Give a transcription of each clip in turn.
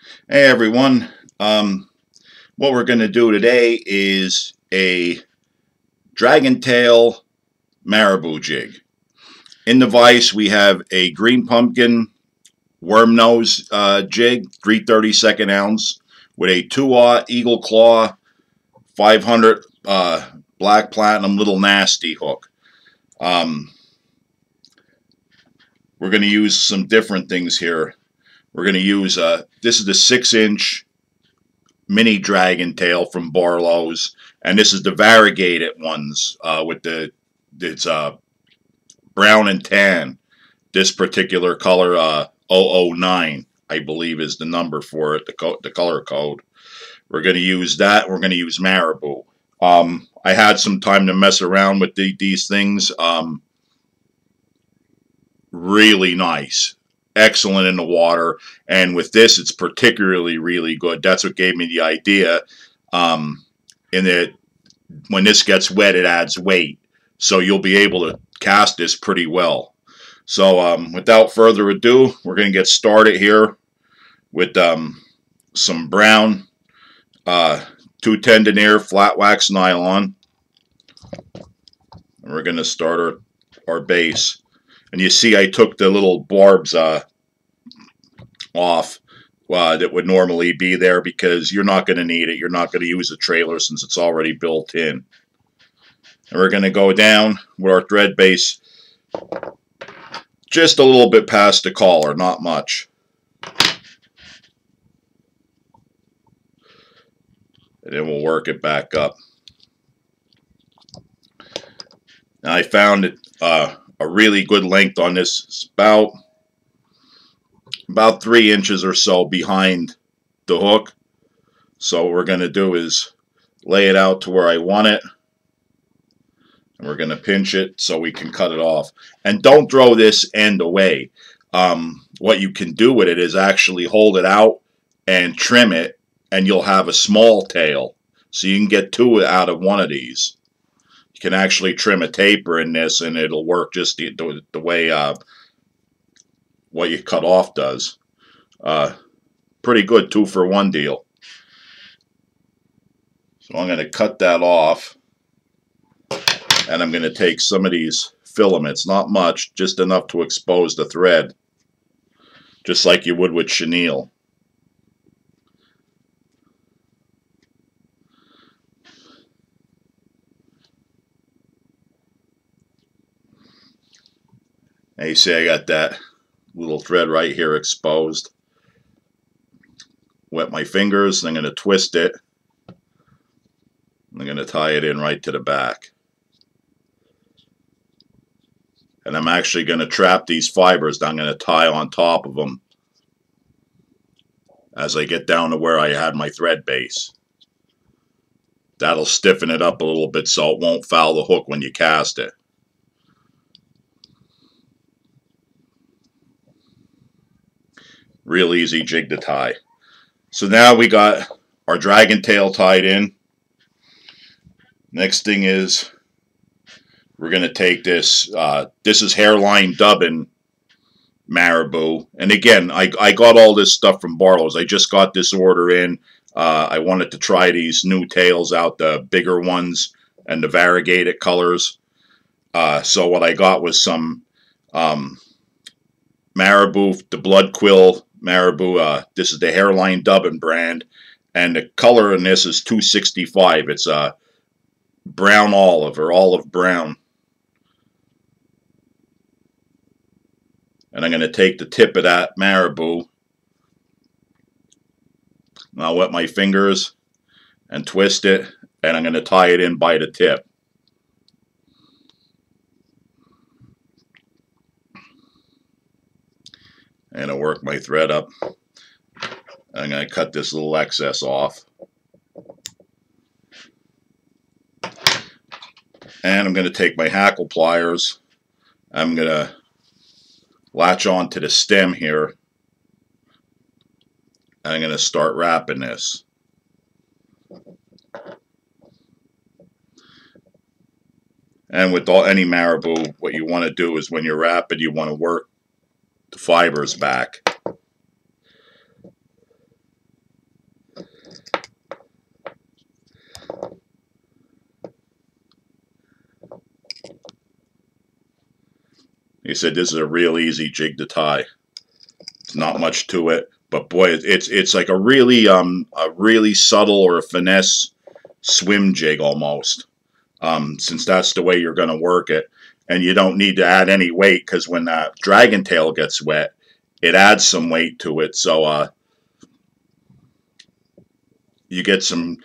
Hey everyone, what we're going to do today is a dragon tail marabou jig. In the vise we have a green pumpkin worm nose jig, 3/32 ounce, with a 2/0 eagle claw 500 black platinum little nasty hook. We're going to use some different things here. We're going to use, this is the 6-inch mini dragon tail from Barlow's, and this is the variegated ones with it's brown and tan. This particular color, 009, I believe, is the number for it, the color code. We're going to use that. We're going to use Marabou. I had some time to mess around with these things. Really nice. Excellent in the water, and with this it's particularly really good. That's what gave me the idea. In that when this gets wet it adds weight, so you'll be able to cast this pretty well. So without further ado, we're going to get started here with some brown 210 denier flat wax nylon, and we're going to start our base. And you see I took the little barbs off that would normally be there, because you're not going to need it. You're not going to use a trailer since it's already built in. And we're going to go down with our thread base just a little bit past the collar, not much. And then we'll work it back up. Now I found it a really good length on this. It's about 3 inches or so behind the hook. So what we're going to do is lay it out to where I want it, and we're going to pinch it so we can cut it off. And don't throw this end away. What you can do with it is actually hold it out and trim it, and you'll have a small tail. So you can get 2 out of one of these. You can actually trim a taper in this, and it'll work just the way what you cut off does. Pretty good 2-for-1 deal. So I'm going to cut that off, and I'm going to take some of these filaments, not much, just enough to expose the thread, just like you would with chenille. And you see I got that little thread right here exposed. Wet my fingers, and I'm going to twist it. I'm going to tie it in right to the back. And I'm actually going to trap these fibers that I'm going to tie on top of them as I get down to where I had my thread base. That'll stiffen it up a little bit so it won't foul the hook when you cast it. Real easy jig to tie. So now we got our dragon tail tied in. Next thing is we're going to take this. This is hairline dubbing marabou. And again, I got all this stuff from Barlow's. I just got this order in. I wanted to try these new tails out, the bigger ones and the variegated colors. So what I got was some marabou, the blood quill marabou. This is the hairline dubbing brand, and the color in this is 265. It's a brown olive, or olive brown. And I'm going to take the tip of that marabou, and I'll wet my fingers and twist it, and I'm going to tie it in by the tip. And I'll work my thread up. I'm going to cut this little excess off. And I'm going to take my hackle pliers. I'm going to latch on to the stem here. And I'm going to start wrapping this. And with any marabou, what you want to do is when you're wrapping, you want to work the fibers back. He said this is a real easy jig to tie. It's not much to it, but boy, it's like a really subtle or a finesse swim jig almost. Since that's the way you're going to work it, and you don't need to add any weight, because when that dragon tail gets wet, it adds some weight to it. So you get some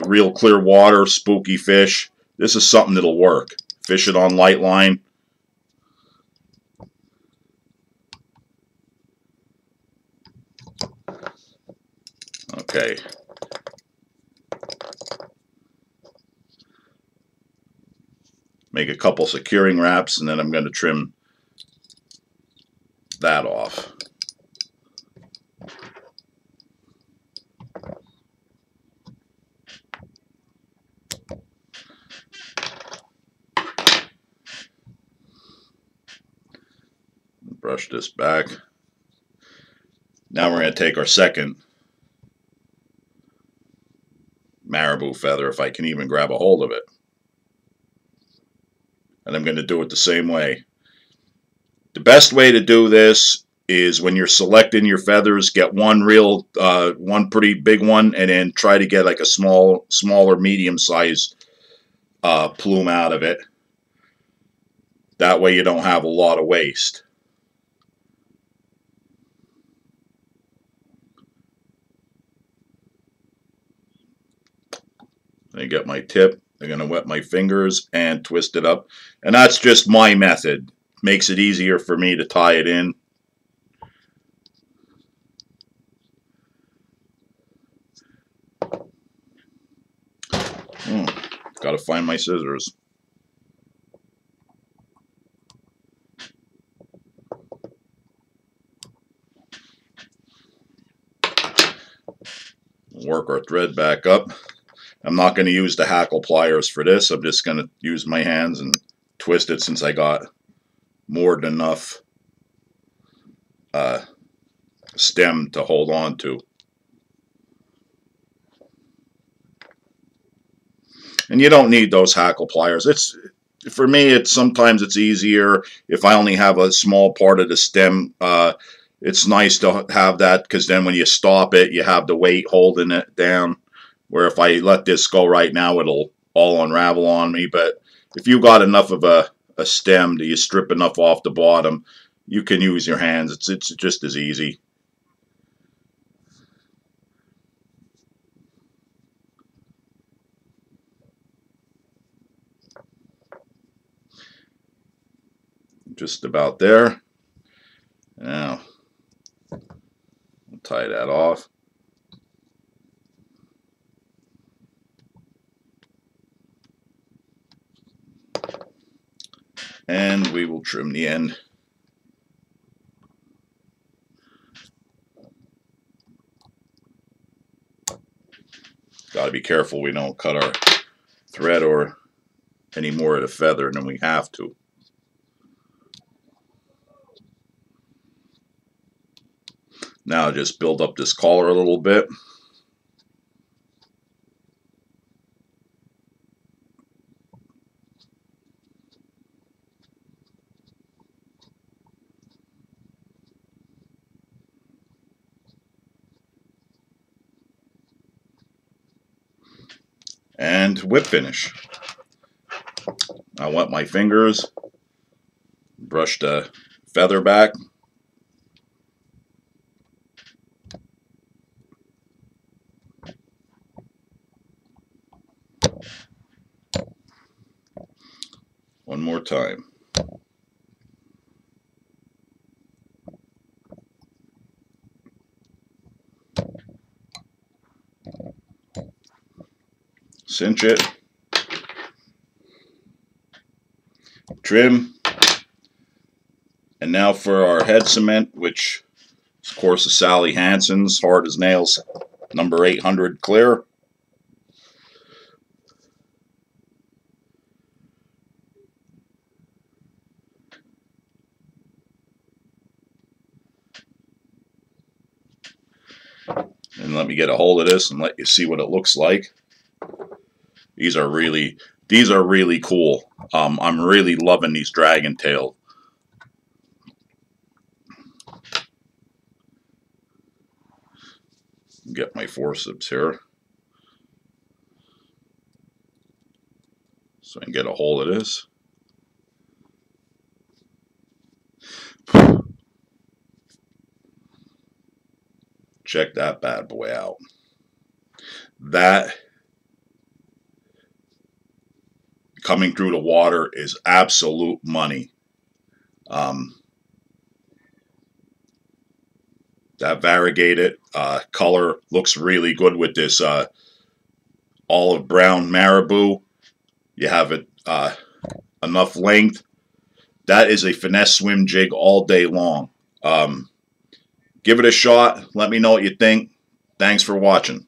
real clear water, spooky fish. This is something that'll work. Fish it on light line. Okay. Make a couple securing wraps, and then I'm going to trim that off. Brush this back. Now we're going to take our second marabou feather, if I can even grab a hold of it. And I'm going to do it the same way. The best way to do this is when you're selecting your feathers, get one pretty big one, and then try to get like a smaller medium-sized plume out of it. That way you don't have a lot of waste. I get my tip. I'm going to wet my fingers and twist it up. And that's just my method. Makes it easier for me to tie it in. Got to find my scissors. Work our thread back up. I'm not going to use the hackle pliers for this. I'm just going to use my hands and twist it, since I got more than enough stem to hold on to. And you don't need those hackle pliers. For me, sometimes it's easier if I only have a small part of the stem. It's nice to have that, because then when you stop it, you have the weight holding it down. Where if I let this go right now, it'll all unravel on me. But if you got enough of a stem that you strip enough off the bottom, you can use your hands. It's just as easy. Just about there. Now, I'll tie that off. And we will trim the end. Got to be careful we don't cut our thread or any more of the feather than we have to. Now just build up this collar a little bit. And whip finish. I wet my fingers, brush the feather back. One more time. Cinch it. Trim. And now for our head cement, which of course is Sally Hansen's Hard as Nails number 800 clear. And let me get a hold of this and let you see what it looks like. These are really cool. I'm really loving these dragon tail Get my forceps here so I can get a hold of this. Check that bad boy out. That coming through the water is absolute money. That variegated color looks really good with this olive brown marabou. You have it enough length. That is a finesse swim jig all day long. Give it a shot. Let me know what you think. Thanks for watching.